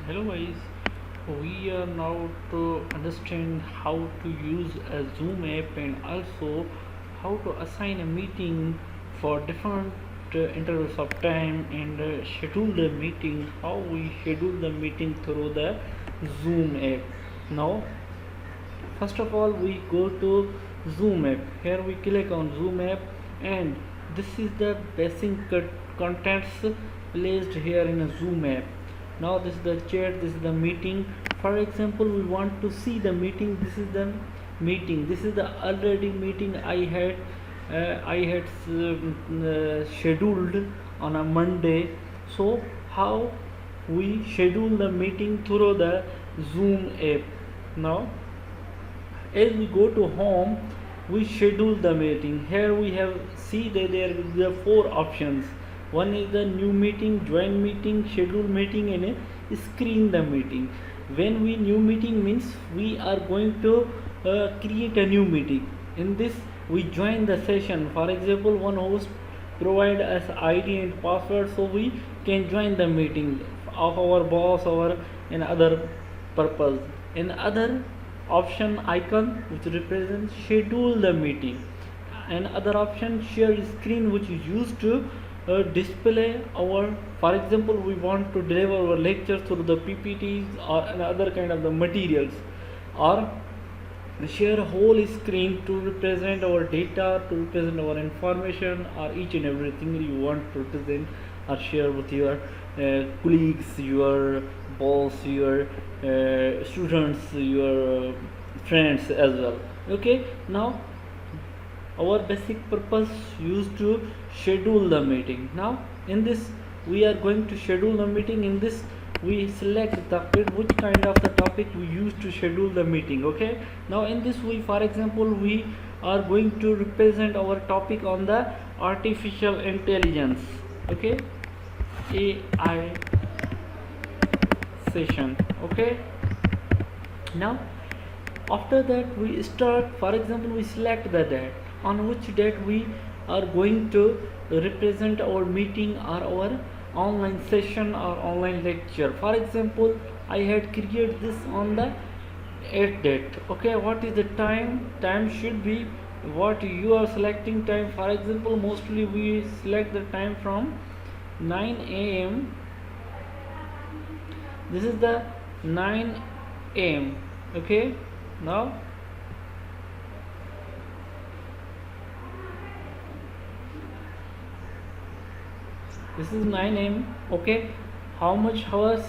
Hello guys, we are now to understand how to use a Zoom app and also how to assign a meeting for different intervals of time and schedule the meeting, how we schedule the meeting through the Zoom app. Now first of all we go to Zoom app. Here we click on Zoom app and this is the basic contents placed here in a Zoom app. Now this is the chat, this is the meeting. For example, we want to see the meeting. This is the meeting, this is the already meeting I had scheduled on a Monday. So how we schedule the meeting through the Zoom app. Now as we go to home, we schedule the meeting. Here we have see that there will be four options. One is the new meeting, join meeting, schedule meeting, and a screen the meeting. When we new meeting means we are going to create a new meeting. In this we join the session. For example, one host provide us ID and password, so we can join the meeting of our boss or in other purpose. In other option icon which represents schedule the meeting, and other option share screen which is used to display our, for example, we want to deliver our lectures through the PPTs or another kind of the materials, or share a whole screen to represent our data, to represent our information, or each and everything you want to represent or share with your colleagues, your boss, your students, your friends as well. Okay, now our basic purpose used to schedule the meeting. Now in this we are going to schedule the meeting. In this we select the which kind of the topic we use to schedule the meeting. Okay, now in this we, for example, we are going to represent our topic on the artificial intelligence. Okay, AI session. Okay, now after that we start, for example, we select the date on which date we are going to represent our meeting or our online session or online lecture. For example, I had created this on the 8th date. Okay, what is the time should be what you are selecting time. For example, mostly we select the time from 9 a.m. This is the 9 a.m. Okay, now this is 9 a.m. Okay, how much hours,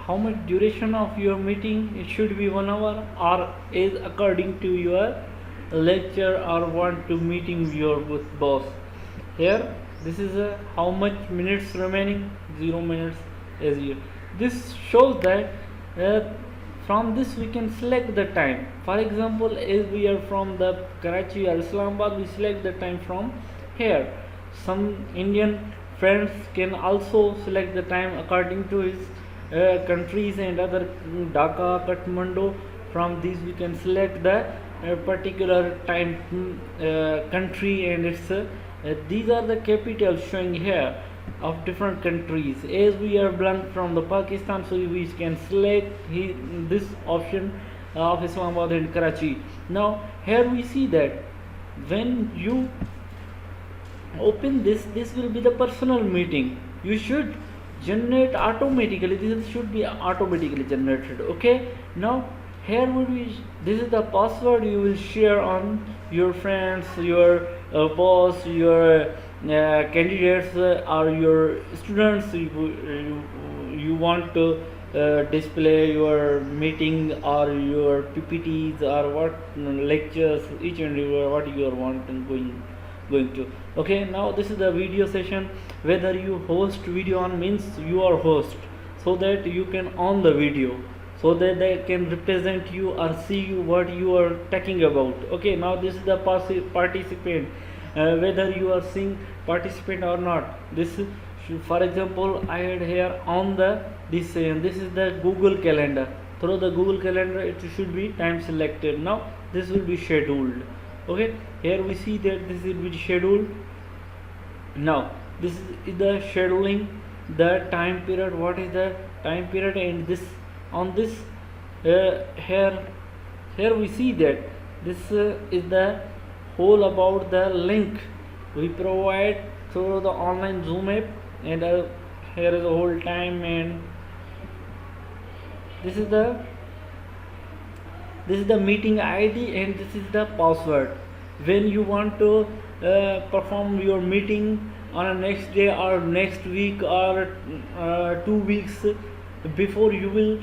how much duration of your meeting? It should be 1 hour, or is according to your lecture or want to meeting your with boss. Here this is how much minutes remaining, 0 minutes as you. This shows that from this we can select the time. For example, as we are from the Karachi or Islamabad, we select the time from here. Some Indian friends can also select the time according to his countries and other, Dhaka, Kathmandu. From these we can select the particular time, country, and its these are the capitals showing here of different countries. As we are belong from the Pakistan, so we can select this option of Islamabad and Karachi. Now here we see that when you open this will be the personal meeting. You should generate automatically, this should be automatically generated. Okay, now here will be, this is the password you will share on your friends, your boss, your candidates, or your students. You want to display your meeting or your PPTs or what lectures, each and every what you are wanting going to. Okay, now this is the video session. Whether you host video on means you are host, so that you can on the video, so that they can represent you or see you what you are talking about. Okay, now this is the participant, whether you are seeing participant or not. This for example, I had here on the this is the Google Calendar. Through the Google Calendar it should be time selected. Now this will be scheduled. Okay, here we see that this will be scheduled. Now this is the scheduling, the time period, what is the time period. And this on this here we see that this is the whole about the link we provide through the online Zoom app. And here is the whole time, and this is the meeting ID, and this is the password. When you want to perform your meeting on a next day or next week or 2 weeks before, you will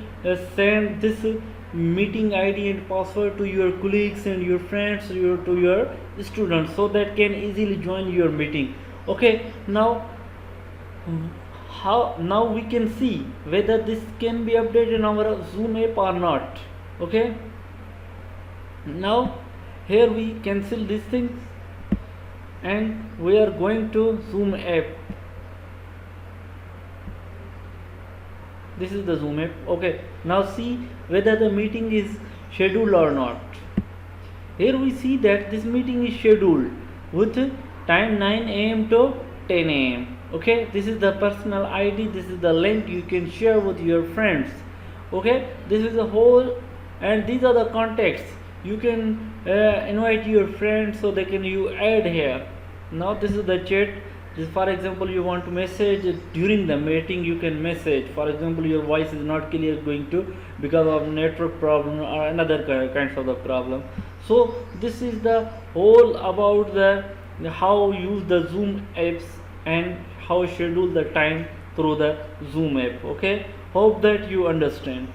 send this meeting ID and password to your colleagues and your friends, to your students, so that can easily join your meeting. Okay, now now we can see whether this can be updated in our Zoom app or not. Okay, now here we cancel these things and we are going to Zoom app. This is the Zoom app. Okay, now see whether the meeting is scheduled or not. Here we see that this meeting is scheduled with time 9 a.m. to 10 a.m. Okay, this is the personal ID, this is the link you can share with your friends. Okay, this is the whole, and these are the contacts you can invite your friends so they can you add here. Now this is the chat. This, for example, you want to message during the meeting, you can message. For example, your voice is not clear going to because of network problem or another kinds of the problem. So this is the whole about the how use the Zoom apps and how schedule the time through the Zoom app. Okay, hope that you understand.